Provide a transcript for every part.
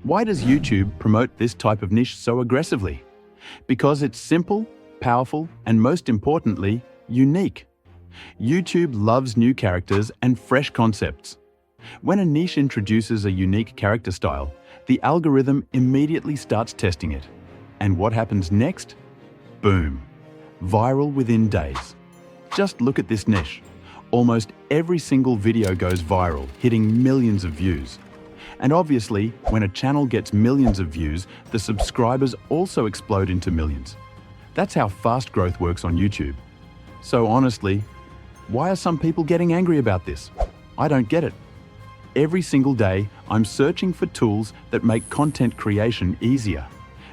Why does YouTube promote this type of niche so aggressively? Because it's simple, powerful, and most importantly, unique. YouTube loves new characters and fresh concepts. When a niche introduces a unique character style, the algorithm immediately starts testing it. And what happens next? Boom! Viral within days. Just look at this niche. Almost every single video goes viral, hitting millions of views. And obviously, when a channel gets millions of views, the subscribers also explode into millions. That's how fast growth works on YouTube. So honestly, why are some people getting angry about this? I don't get it. Every single day, I'm searching for tools that make content creation easier,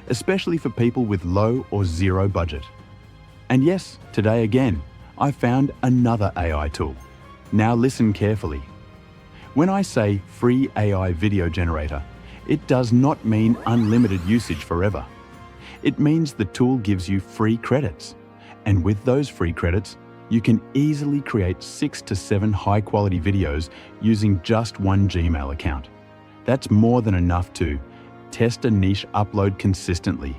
especially for people with low or zero budget. And yes, today again, I found another AI tool. Now listen carefully. When I say free AI video generator, it does not mean unlimited usage forever. It means the tool gives you free credits. And with those free credits, you can easily create 6 to 7 high-quality videos using just one Gmail account. That's more than enough to test a niche upload consistently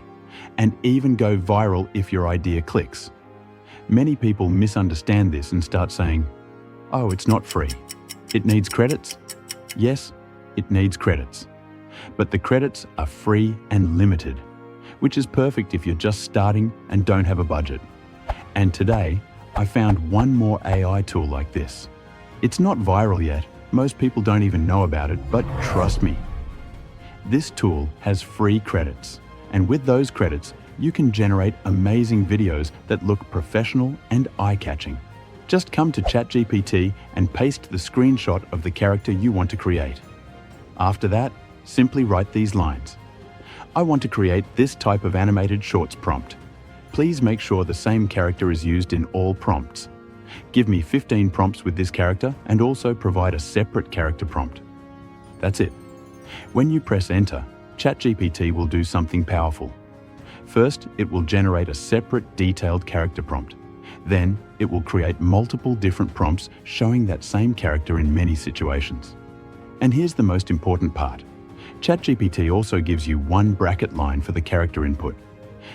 and even go viral if your idea clicks. Many people misunderstand this and start saying, "Oh, it's not free. It needs credits." Yes, it needs credits. But the credits are free and limited, which is perfect if you're just starting and don't have a budget. And today, I found one more AI tool like this. It's not viral yet. Most people don't even know about it, but trust me. This tool has free credits, and with those credits, you can generate amazing videos that look professional and eye-catching. Just come to ChatGPT and paste the screenshot of the character you want to create. After that, simply write these lines. I want to create this type of animated shorts prompt. Please make sure the same character is used in all prompts. Give me 15 prompts with this character and also provide a separate character prompt. That's it. When you press enter, ChatGPT will do something powerful. First, it will generate a separate detailed character prompt. Then, it will create multiple different prompts showing that same character in many situations. And here's the most important part. ChatGPT also gives you one bracket line for the character input.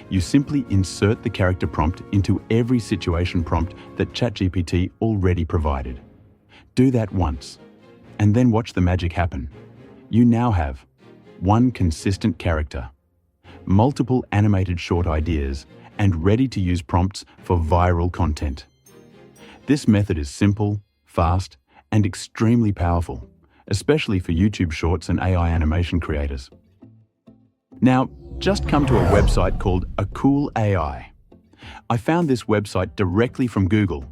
You simply insert the character prompt into every situation prompt that ChatGPT already provided. Do that once, and then watch the magic happen. You now have one consistent character, multiple animated short ideas, and ready-to-use prompts for viral content. This method is simple, fast, and extremely powerful, especially for YouTube Shorts and AI animation creators. Now, just come to a website called Akool AI. I found this website directly from Google,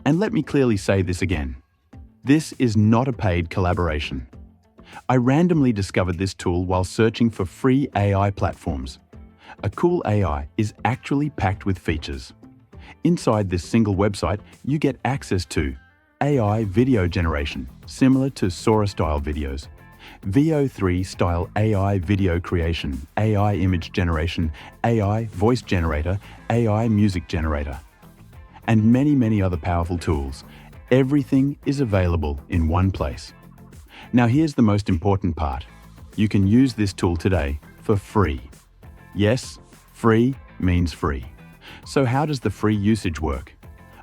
and let me clearly say this again. This is not a paid collaboration. I randomly discovered this tool while searching for free AI platforms. Akool AI is actually packed with features. Inside this single website, you get access to AI video generation, similar to Sora-style videos, VO3-style AI video creation, AI image generation, AI voice generator, AI music generator, and many other powerful tools. Everything is available in one place. Now here's the most important part. You can use this tool today for free. Yes, free means free. So how does the free usage work?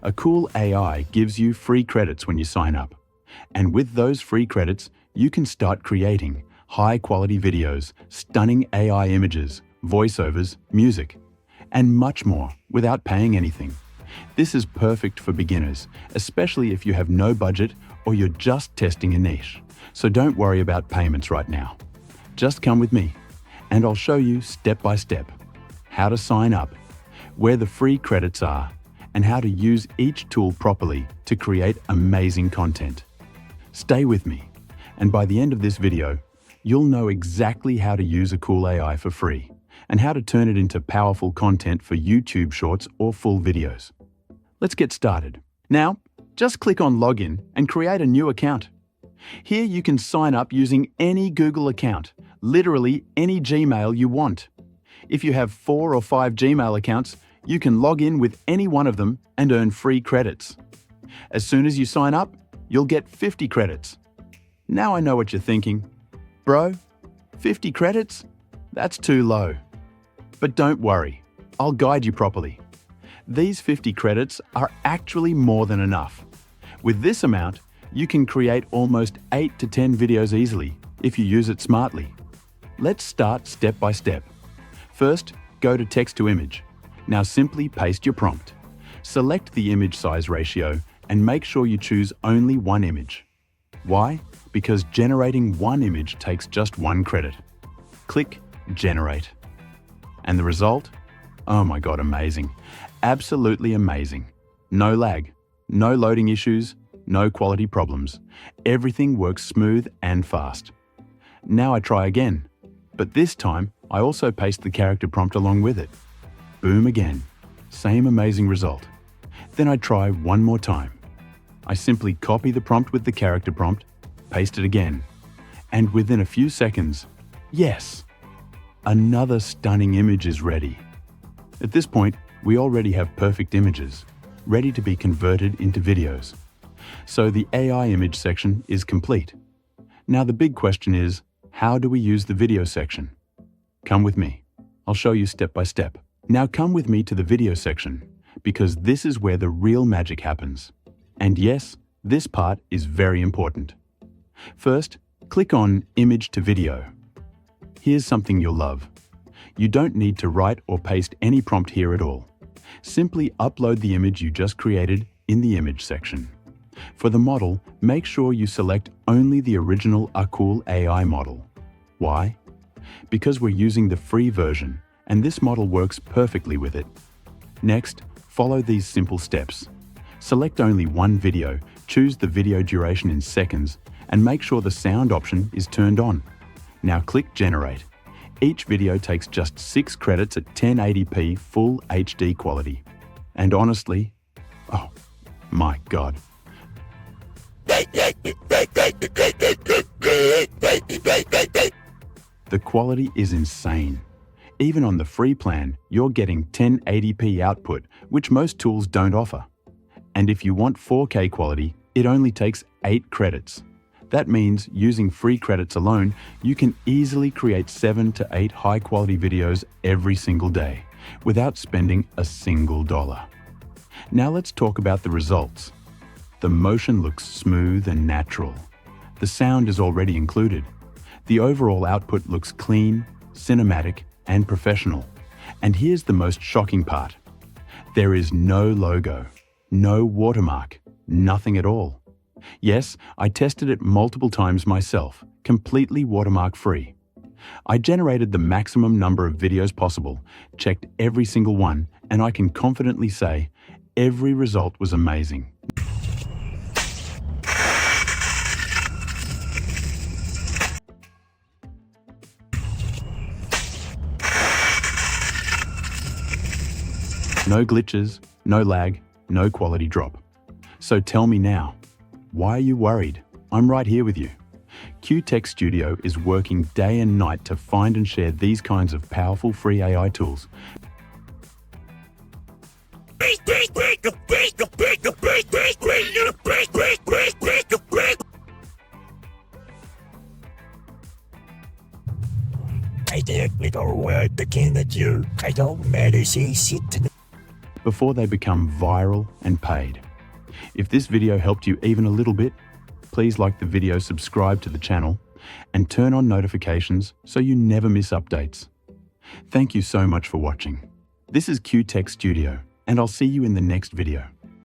Akool AI gives you free credits when you sign up. And with those free credits, you can start creating high-quality videos, stunning AI images, voiceovers, music, and much more without paying anything. This is perfect for beginners, especially if you have no budget or you're just testing a niche. So don't worry about payments right now. Just come with me, and I'll show you step by step how to sign up, where the free credits are, and how to use each tool properly to create amazing content. Stay with me, and by the end of this video, you'll know exactly how to use Akool AI for free and how to turn it into powerful content for YouTube Shorts or full videos. Let's get started. Now, just click on Login and create a new account. Here you can sign up using any Google account, literally any Gmail you want. If you have 4 or 5 Gmail accounts, you can log in with any one of them and earn free credits. As soon as you sign up, you'll get 50 credits. Now I know what you're thinking. Bro, 50 credits? That's too low. But don't worry, I'll guide you properly. These 50 credits are actually more than enough. With this amount, you can create almost 8 to 10 videos easily if you use it smartly. Let's start step by step. First, go to text to image. Now simply paste your prompt. Select the image size ratio and make sure you choose only one image. Why? Because generating one image takes just 1 credit. Click Generate. And the result? Oh my God, amazing. Absolutely amazing. No lag, no loading issues, no quality problems. Everything works smooth and fast. Now I try again, but this time I also paste the character prompt along with it. Boom again. Same amazing result. Then I try one more time. I simply copy the prompt with the character prompt, paste it again, and within a few seconds, yes, another stunning image is ready. At this point, we already have perfect images, ready to be converted into videos. So the AI image section is complete. Now the big question is, how do we use the video section? Come with me. I'll show you step by step. Now come with me to the video section, because this is where the real magic happens. And yes, this part is very important. First, click on Image to Video. Here's something you'll love. You don't need to write or paste any prompt here at all. Simply upload the image you just created in the image section. For the model, make sure you select only the original Akool AI model. Why? Because we're using the free version, and this model works perfectly with it. Next, follow these simple steps. Select only one video, choose the video duration in seconds, and make sure the sound option is turned on. Now click Generate. Each video takes just 6 credits at 1080p full HD quality. And honestly, oh my God. The quality is insane. Even on the free plan, you're getting 1080p output, which most tools don't offer. And if you want 4K quality, it only takes 8 credits. That means using free credits alone, you can easily create 7 to 8 high-quality videos every single day, without spending a single dollar. Now let's talk about the results. The motion looks smooth and natural. The sound is already included. The overall output looks clean, cinematic, and professional. And here's the most shocking part. There is no logo, no watermark, nothing at all. Yes, I tested it multiple times myself, completely watermark-free. I generated the maximum number of videos possible, checked every single one, and I can confidently say every result was amazing. No glitches, no lag, no quality drop. So tell me now, why are you worried? I'm right here with you. QTech Studio is working day and night to find and share these kinds of powerful free AI tools. Before they become viral and paid. If this video helped you even a little bit, please like the video, subscribe to the channel, and turn on notifications so you never miss updates. Thank you so much for watching. This is QTech Studio, and I'll see you in the next video.